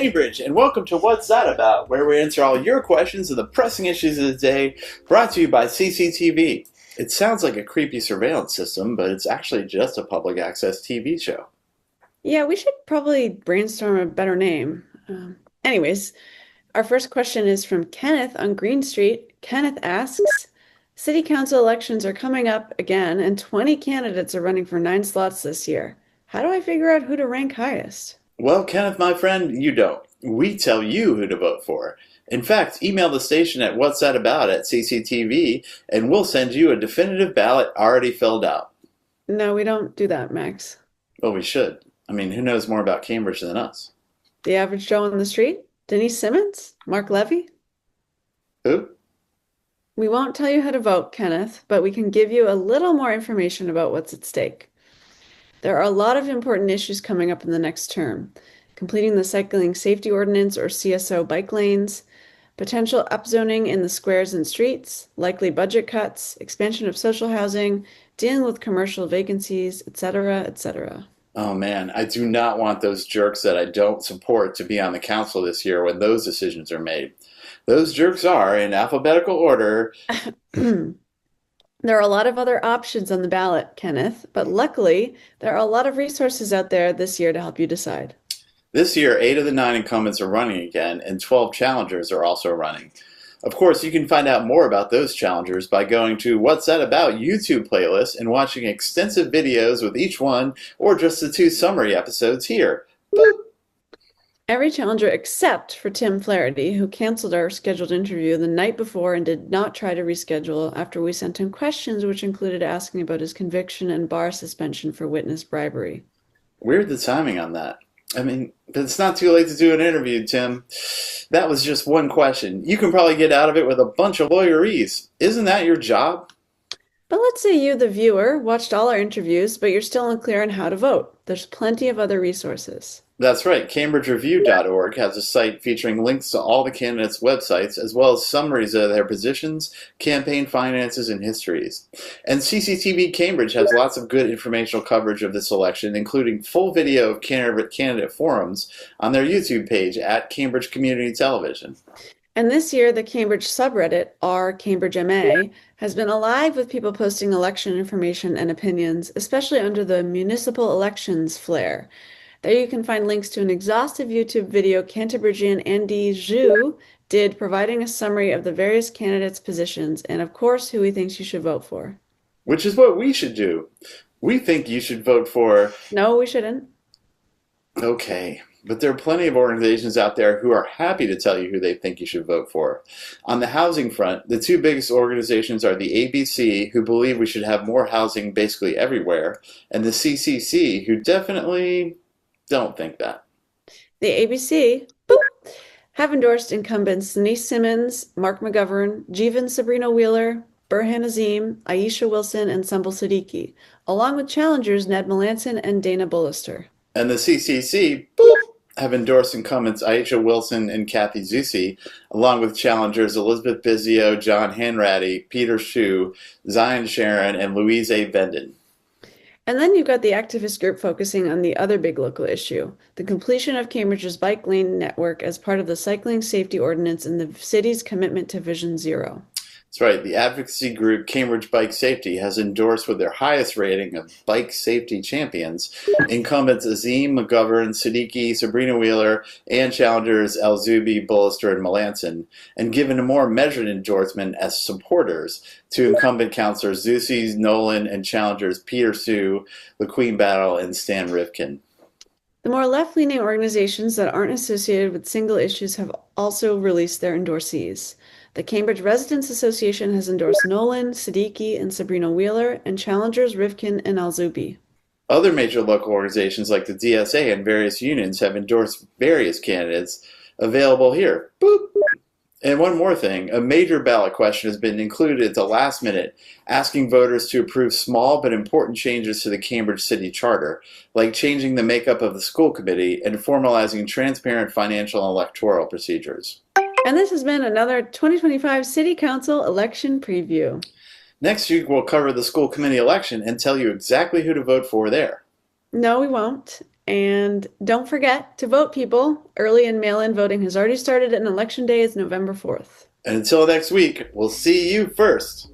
Cambridge, and welcome to What's That About, where we answer all your questions on the pressing issues of the day, brought to you by CCTV. It sounds like a creepy surveillance system, but it's actually just a public access TV show. Yeah, we should probably brainstorm a better name. Anyways, our first question is from Kenneth on Green Street. Kenneth asks, City Council elections are coming up again, and 20 candidates are running for 9 slots this year. How do I figure out who to rank highest? Well, Kenneth, my friend, you don't. We tell you who to vote for. In fact, email the station at What's That About at CCTV, and we'll send you a definitive ballot already filled out. No, we don't do that, Max. Well, we should. I mean, who knows more about Cambridge than us? The average Joe on the street? Denise Simmons? Mark Levy? Who? We won't tell you how to vote, Kenneth, but we can give you a little more information about what's at stake. There are a lot of important issues coming up in the next term. Completing the Cycling Safety Ordinance or CSO bike lanes, potential upzoning in the squares and streets, likely budget cuts, expansion of social housing, dealing with commercial vacancies, etc., etc. Oh man, I do not want those jerks that I don't support to be on the council this year when those decisions are made. Those jerks are, in alphabetical order. There are a lot of other options on the ballot, Kenneth, but luckily, there are a lot of resources out there this year to help you decide. This year, 8 of the 9 incumbents are running again, and 12 challengers are also running. Of course, you can find out more about those challengers by going to What's That About YouTube playlist and watching extensive videos with each one, or just the 2 summary episodes here. Boop. Every challenger except for Tim Flaherty, who canceled our scheduled interview the night before and did not try to reschedule after we sent him questions which included asking about his conviction and bar suspension for witness bribery. Weird the timing on that. I mean, but it's not too late to do an interview, Tim. That was just one question. You can probably get out of it with a bunch of lawyerese. Isn't that your job? But let's say you, the viewer, watched all our interviews, but you're still unclear on how to vote. There's plenty of other resources. That's right. CambridgeReview.org has a site featuring links to all the candidates' websites, as well as summaries of their positions, campaign finances, and histories. And CCTV Cambridge has lots of good informational coverage of this election, including full video of candidate forums on their YouTube page at Cambridge Community Television. And this year, the Cambridge subreddit, r/CambridgeMA, has been alive with people posting election information and opinions, especially under the municipal elections flare. There you can find links to an exhaustive YouTube video Cantabrigian Andy Zhu did providing a summary of the various candidates' positions and, of course, who he thinks you should vote for. Which is what we should do. We think you should vote for... No, we shouldn't. Okay, but there are plenty of organizations out there who are happy to tell you who they think you should vote for. On the housing front, the 2 biggest organizations are the ABC, who believe we should have more housing basically everywhere, and the CCC, who definitely don't think that. The ABC, boop, have endorsed incumbents Denise Simmons, Mark McGovern, Jeevan Sabrina Wheeler, Burhan Azim, Aisha Wilson, and Sumbul Siddiqui, along with challengers Ned Melanson and Dana Bullister. And the CCC, boop, have endorsed incumbents Aisha Wilson and Kathy Zusi, along with challengers Elizabeth Bizio, John Hanratty, Peter Hsu, Zion Sharon, and Louise A. Venden. And then you've got the activist group focusing on the other big local issue, the completion of Cambridge's bike lane network as part of the Cycling Safety Ordinance and the city's commitment to Vision Zero. That's right. The advocacy group Cambridge Bike Safety has endorsed with their highest rating of bike safety champions incumbents Azim, McGovern, Siddiqui, Sabrina Wheeler, and challengers El-Zubi, Bullister, and Melanson, and given a more measured endorsement as supporters to incumbent councilors Zusi, Nolan, and challengers Peter Hsu, the Queen Battle, and Stan Rivkin. The more left-leaning organizations that aren't associated with single issues have also released their endorsees. The Cambridge Residents Association has endorsed Nolan, Siddiqui, and Sabrina Wheeler, and challengers Rivkin and El-Zubi. Other major local organizations like the DSA and various unions have endorsed various candidates available here. Boop. And one more thing, a major ballot question has been included at the last minute, asking voters to approve small but important changes to the Cambridge City Charter, like changing the makeup of the school committee and formalizing transparent financial and electoral procedures. And this has been another 2025 City Council election preview. Next week, we'll cover the school committee election and tell you exactly who to vote for there. No, we won't. And don't forget to vote, people. Early and mail-in voting has already started, and Election Day is November 4th. And until next week, we'll see you first.